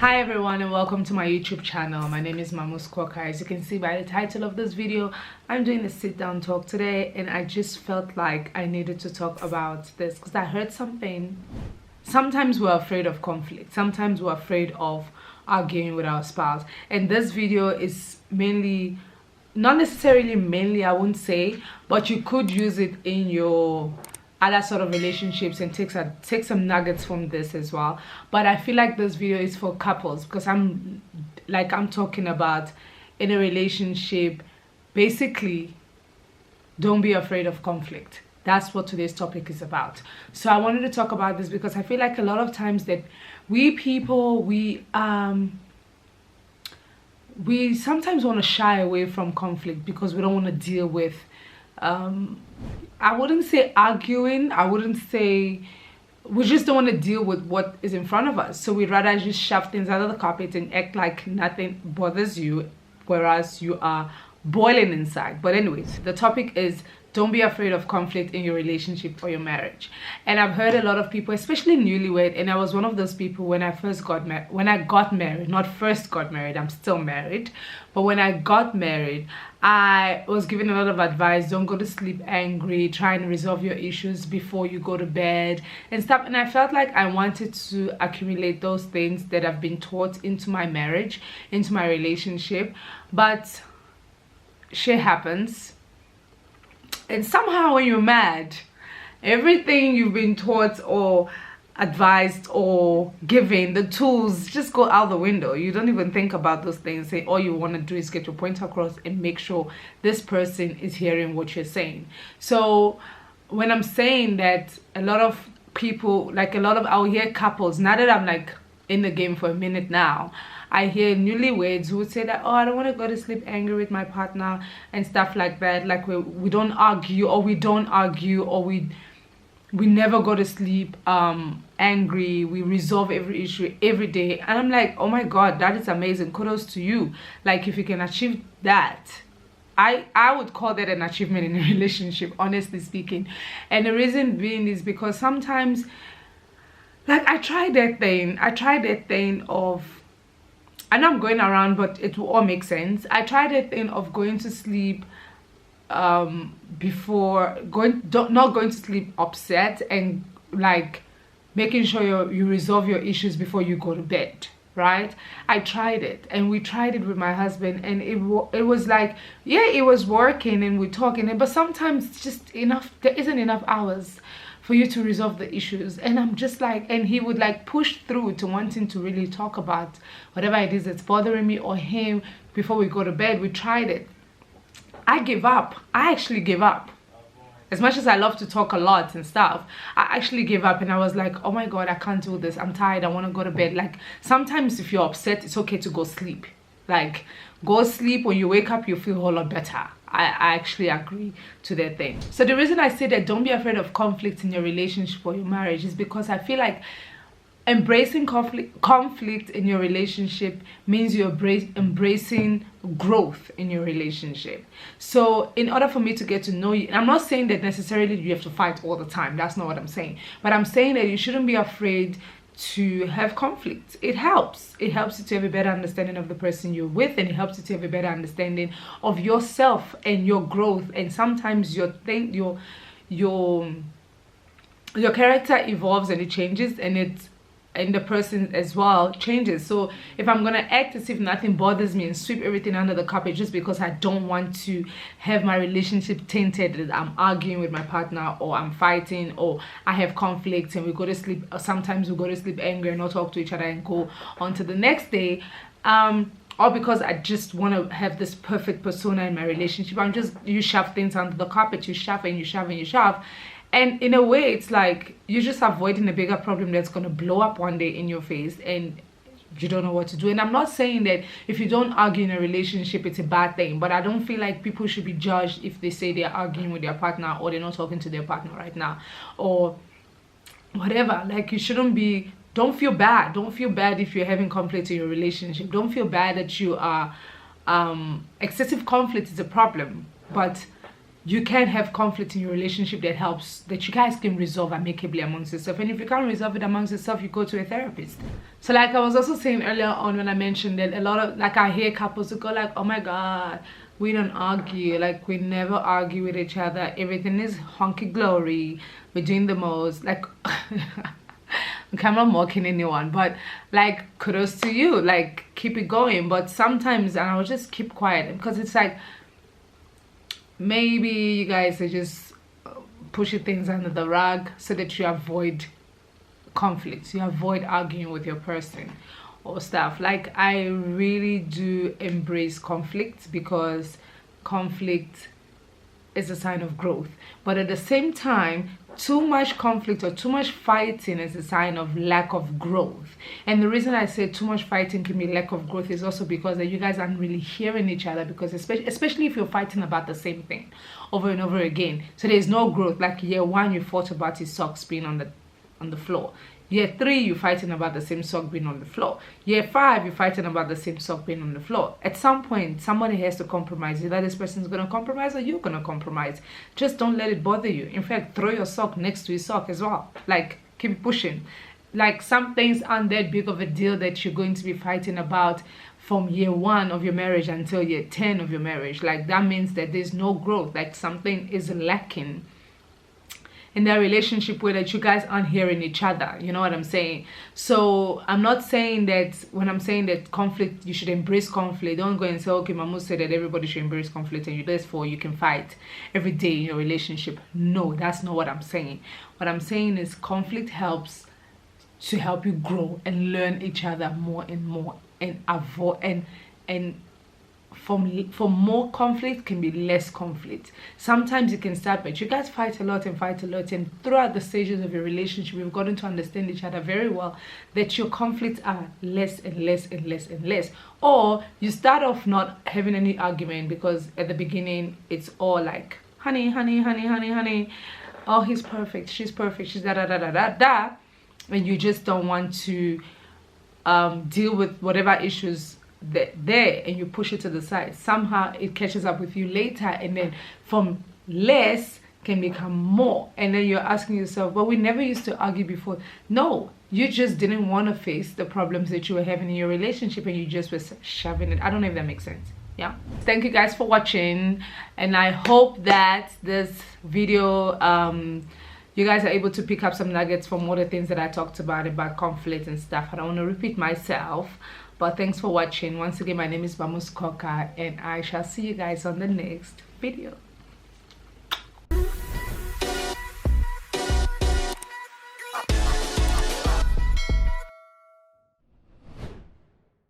Hi everyone and welcome to my YouTube channel. My name is Mamus Kwaka. As you can see by the title of this video, I'm doing a sit down talk today, and I just felt like I needed to talk about this because I heard something. Sometimes we're afraid of conflict. Sometimes we're afraid of arguing with our spouse. And this video is mainly, not necessarily mainly, I wouldn't say, but you could use it in your other sort of relationships and take some nuggets from this as well. But I feel like this video is for couples because I'm talking about in a relationship. Basically, don't be afraid of conflict. That's what today's topic is about. So I wanted to talk about this because I feel like a lot of times that we sometimes want to shy away from conflict because we don't want to deal with I wouldn't say arguing, I wouldn't say, we just don't want to deal with what is in front of us. So we'd rather just shove things under the carpet and act like nothing bothers you, whereas you are boiling inside. But anyways, the topic is don't be afraid of conflict in your relationship or your marriage. And I've heard a lot of people, especially newlywed, and I was one of those people when I got married, not first got married, I'm still married, but when I got married, I was given a lot of advice. Don't go to sleep angry, try and resolve your issues before you go to bed and stuff. And I felt like I wanted to accumulate those things that I've been taught into my marriage, into my relationship, but shit happens. And somehow when you're mad, everything you've been taught or advised or given, the tools just go out the window. You don't even think about those things. Say all you want to do is get your point across and make sure this person is hearing what you're saying. So when I'm saying that, a lot of people, I'll hear couples, now that I'm like in the game for a minute now, I hear newlyweds who would say that, oh, I don't want to go to sleep angry with my partner and stuff like that. Like we don't argue, or we don't argue, or we never go to sleep angry. We resolve every issue every day. And I'm like, oh my God, that is amazing. Kudos to you. Like if you can achieve that, I would call that an achievement in a relationship, honestly speaking. And the reason being is because sometimes, like I tried that thing of, I know I'm going around, but it will all make sense. I tried that thing of going to sleep before not going to sleep upset, and like making sure you resolve your issues before you go to bed, right? I tried it, and we tried it with my husband, and it was like, yeah, it was working and we're talking, but sometimes it's just enough, there isn't enough hours for you to resolve the issues. And I'm just like, and he would like push through to wanting to really talk about whatever it is that's bothering me or him before we go to bed. We tried it. I gave up. I actually gave up. As much as I love to talk a lot and stuff, I actually gave up, and I was like, oh my God, I can't do this. I'm tired. I want to go to bed. Like sometimes if you're upset, it's okay to go sleep. Like go sleep. When you wake up, you feel a whole lot better. I actually agree to that thing. So the reason I say that don't be afraid of conflict in your relationship or your marriage is because I feel like embracing conflict in your relationship means you're embracing growth in your relationship. So in order for me to get to know you, and I'm not saying that necessarily you have to fight all the time, that's not what I'm saying, but I'm saying that you shouldn't be afraid to have conflict. It helps you to have a better understanding of the person you're with, and it helps you to have a better understanding of yourself and your growth. And sometimes your character evolves and it changes, and the person as well changes. So if I'm gonna act as if nothing bothers me and sweep everything under the carpet just because I don't want to have my relationship tainted, that I'm arguing with my partner, or I'm fighting, or I have conflicts and we go to sleep, or sometimes we go to sleep angry and not talk to each other and go on to the next day, or because I just want to have this perfect persona in my relationship, you shove things under the carpet, you shove and you shove and you shove. And in a way, it's like you're just avoiding a bigger problem that's going to blow up one day in your face, and you don't know what to do. And I'm not saying that if you don't argue in a relationship, it's a bad thing, but I don't feel like people should be judged if they say they're arguing with their partner, or they're not talking to their partner right now, or whatever. Like, you shouldn't be, don't feel bad. Don't feel bad if you're having conflict in your relationship. Don't feel bad that you are, excessive conflict is a problem, but you can have conflict in your relationship that you guys can resolve amicably amongst yourself. And if you can't resolve it amongst yourself, you go to a therapist. So like I was also saying earlier on when I mentioned that a lot of, like, I hear couples who go like, oh my god, we don't argue, like we never argue with each other, everything is honky glory, we're doing the most, like I'm not mocking anyone, but like kudos to you, like keep it going. But sometimes, and I'll just keep quiet, because it's like maybe you guys are just pushing things under the rug so that you avoid conflicts, you avoid arguing with your person or stuff. Like I really do embrace conflict, because conflict is a sign of growth. But at the same time, too much conflict or too much fighting is a sign of lack of growth. And the reason I say too much fighting can be lack of growth is also because that you guys aren't really hearing each other, because especially if you're fighting about the same thing over and over again, so there's no growth. Like year 1 you fought about his socks being on the floor. Year 3 you're fighting about the same sock being on the floor. Year 5 you're fighting about the same sock being on the floor. At some point somebody has to compromise. Either this person's gonna compromise or you're gonna compromise. Just don't let it bother you. In fact, throw your sock next to his sock as well. Like keep pushing. Like some things aren't that big of a deal that you're going to be fighting about from year 1 of your marriage until year 10 of your marriage. Like that means that there's no growth, like something is lacking in that relationship where that you guys aren't hearing each other. You know what I'm saying? So I'm not saying that when I'm saying that conflict, you should embrace conflict. Don't go and say, okay, Mamu said that everybody should embrace conflict and therefore you can fight every day in your relationship. No, that's not what I'm saying. What I'm saying is conflict helps to help you grow and learn each other more and more, and avoid and from more conflict can be less conflict. Sometimes it can start, but you guys fight a lot, and throughout the stages of your relationship we've gotten to understand each other very well, that your conflicts are less and less and less and less. Or you start off not having any argument, because at the beginning it's all like honey, honey, honey, honey, honey, oh he's perfect, she's perfect, she's da da da da da da, and you just don't want to deal with whatever issues there, and you push it to the side. Somehow it catches up with you later, and then from less can become more, and then you're asking yourself, well, we never used to argue before. No, you just didn't want to face the problems that you were having in your relationship, and you just were shoving it. I don't know if that makes sense. Yeah, thank you guys for watching, and I hope that this video you guys are able to pick up some nuggets from all the things that I talked about conflict and stuff. I don't want to repeat myself, but thanks for watching. Once again, my name is Bamus Koka, and I shall see you guys on the next video.